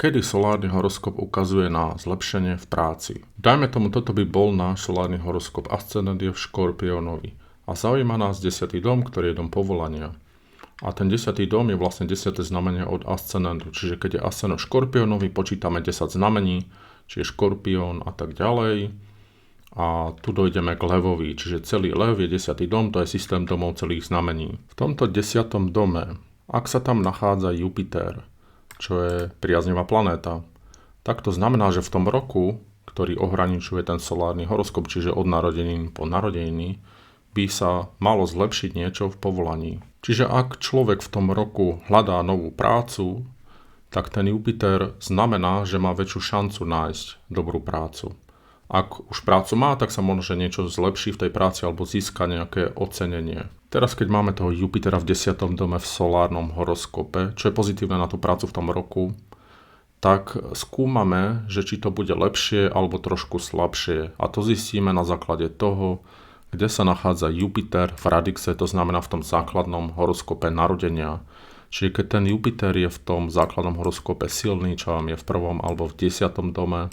Kedy solárny horoskop ukazuje na zlepšenie v práci? Dajme tomu, toto by bol náš solárny horoskop. Ascendent je v Škorpiónovi. A zaujíma nás 10. dom, ktorý je dom povolania. A ten 10. dom je vlastne 10. znamenie od ascendentu. Čiže keď je ascendent Škorpiónovi, počítame 10 znamení, čiže Škorpión a tak ďalej. A tu dojdeme k levovi, čiže celý lev je 10. dom, to je systém domov celých znamení. V tomto 10. dome, ak sa tam nachádza Jupiter, čo je priaznivá planéta, tak to znamená, že v tom roku, ktorý ohraničuje ten solárny horoskop, čiže od narodenín po narodeniny, by sa malo zlepšiť niečo v povolaní. Čiže ak človek v tom roku hľadá novú prácu, tak ten Jupiter znamená, že má väčšiu šancu nájsť dobrú prácu. Ak už prácu má, tak sa možno niečo zlepší v tej práci alebo získa nejaké ocenenie. Teraz keď máme toho Jupitera v 10. dome v solárnom horoskope, čo je pozitívne na tú prácu v tom roku, tak skúmame, že či to bude lepšie alebo trošku slabšie. A to zistíme na základe toho, kde sa nachádza Jupiter v radixe, to znamená v tom základnom horoskope narodenia. Čiže keď ten Jupiter je v tom základnom horoskope silný, čo vám je v 1. alebo v 10. dome,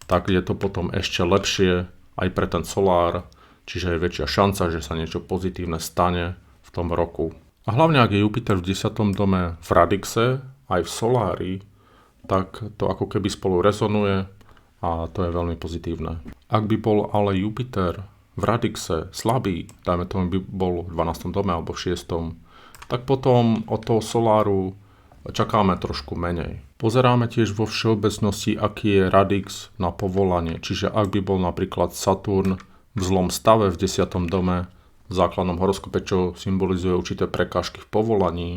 tak je to potom ešte lepšie aj pre ten solár, čiže je väčšia šanca, že sa niečo pozitívne stane v tom roku. A hlavne ak je Jupiter v 10. dome v radixe, aj v solári, tak to ako keby spolu rezonuje a to je veľmi pozitívne. Ak by bol ale Jupiter v radixe slabý, dajme tomu by bol v 12. dome alebo v 6., tak potom od toho soláru čakáme trošku menej. Pozeráme tiež vo všeobecnosti, aký je radix na povolanie. Čiže ak by bol napríklad Saturn v zlom stave v 10. dome v základnom horoskope, čo symbolizuje určité prekážky v povolaní,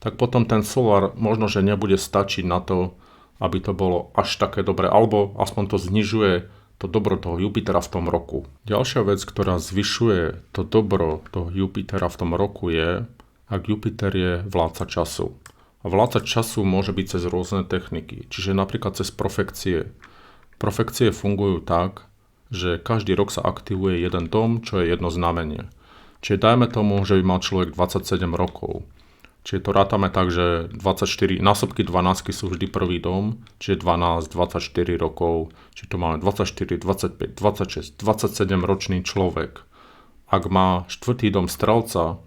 tak potom ten solár možno, že nebude stačiť na to, aby to bolo až také dobré, alebo aspoň to znižuje to dobro toho Jupitera v tom roku. Ďalšia vec, ktorá zvyšuje to dobro toho Jupitera v tom roku je, ak Jupiter je vládca času. A vládca času môže byť cez rôzne techniky, čiže napríklad cez profekcie. Profekcie fungujú tak, že každý rok sa aktivuje jeden dom, čo je jedno znamenie. Čiže dajme tomu, že by mal človek 27 rokov. Čiže to rátame tak, že 24, násobky 12 sú vždy prvý dom, čiže 12, 24 rokov, čiže to máme 24, 25, 26, 27 ročný človek. Ak má štvrtý dom strelca,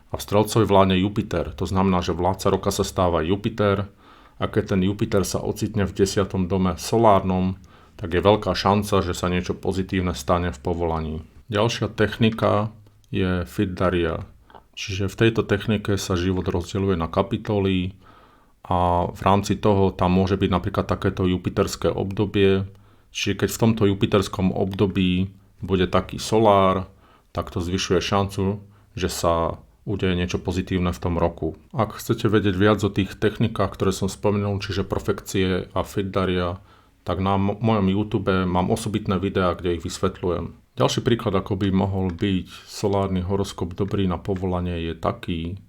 a v strelcovi vládne Jupiter. To znamená, že vládca roka sa stáva Jupiter a keď ten Jupiter sa ocitne v 10. dome solárnom, tak je veľká šanca, že sa niečo pozitívne stane v povolaní. Ďalšia technika je Fiddaria. Čiže v tejto technike sa život rozdeľuje na kapitoly a v rámci toho tam môže byť napríklad takéto jupiterské obdobie. Čiže keď v tomto jupiterskom období bude taký solár, tak to zvyšuje šancu, že sa udeje niečo pozitívne v tom roku. Ak chcete vedieť viac o tých technikách, ktoré som spomenul, čiže profekcie a Fiddaria, tak na mojom YouTube mám osobitné videá, kde ich vysvetľujem. Ďalší príklad, ako by mohol byť solárny horoskop dobrý na povolanie, je taký,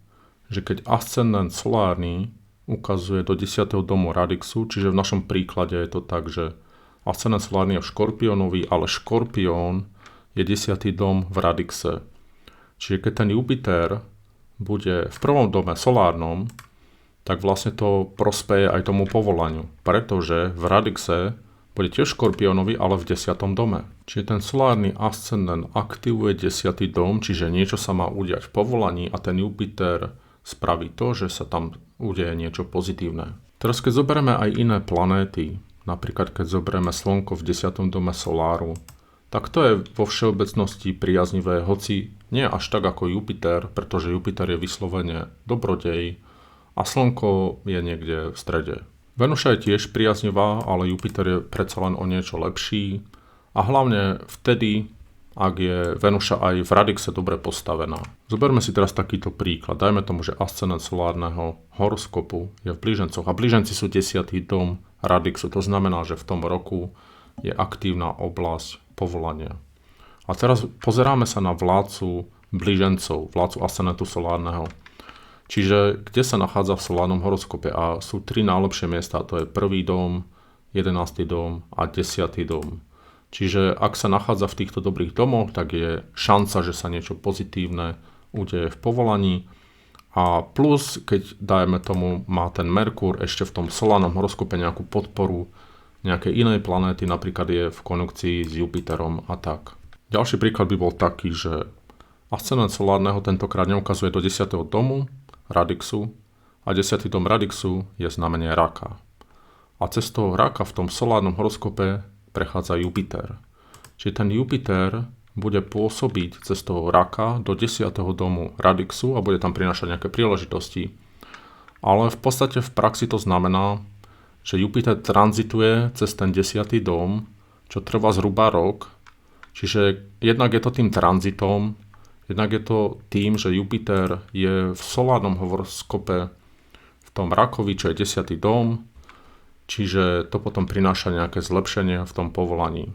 že keď ascendent solárny ukazuje do 10. domu radixu, čiže v našom príklade je to tak, že ascendent solárny je v Škorpiónovi, ale Škorpión je 10. dom v radixe. Čiže keď ten Jupiter bude v 1. dome solárnom, tak vlastne to prospeje aj tomu povolaniu, pretože v radixe bude tiež Škorpiónovi, ale v 10. dome. Čiže ten solárny ascendent aktivuje 10. dom, čiže niečo sa má udiať v povolaní a ten Jupiter spraví to, že sa tam udeje niečo pozitívne. Teraz keď zoberieme aj iné planéty, napríklad keď zoberieme Slnko v 10. dome soláru, tak to je vo všeobecnosti priaznivé, hoci nie až tak ako Jupiter, pretože Jupiter je vyslovene dobrodej a Slnko je niekde v strede. Venuša je tiež priaznivá, ale Jupiter je predsa len o niečo lepší a hlavne vtedy, ak je Venuša aj v radixe dobre postavená. Zoberme si teraz takýto príklad. Dajme tomu, že ascendent solárneho horoskopu je v blížencoch a blíženci sú 10. dom radixu. To znamená, že v tom roku je aktívna oblasť povolania. A teraz pozeráme sa na vládcu blížencov, vládcu ascendentu solárneho. Čiže kde sa nachádza v solárnom horoskope a sú 3 najlepšie miesta, to je 1. dom, 11. dom a 10. dom. Čiže ak sa nachádza v týchto dobrých domoch, tak je šanca, že sa niečo pozitívne udeje v povolaní A plus, keď dajme tomu, má ten Merkur ešte v tom solárnom horoskope nejakú podporu nejakej inej planéty, napríklad je v konjunkcii s Jupiterom a tak. Ďalší príklad by bol taký, že ascendent solárneho tentokrát neukazuje do 10. domu Radixu a 10. dom Radixu je znamenie raka. A cez toho raka v tom solárnom horoskope prechádza Jupiter. Čiže ten Jupiter bude pôsobiť cez toho raka do 10. domu Radixu a bude tam prinášať nejaké príležitosti. Ale v podstate v praxi to znamená, že Jupiter tranzituje cez ten 10. dom, čo trvá zhruba rok. Čiže jednak je to tým tranzitom, jednak je to tým, že Jupiter je v solárnom horoskope v tom rakovi, čo je 10. dom, čiže to potom prináša nejaké zlepšenie v tom povolaní.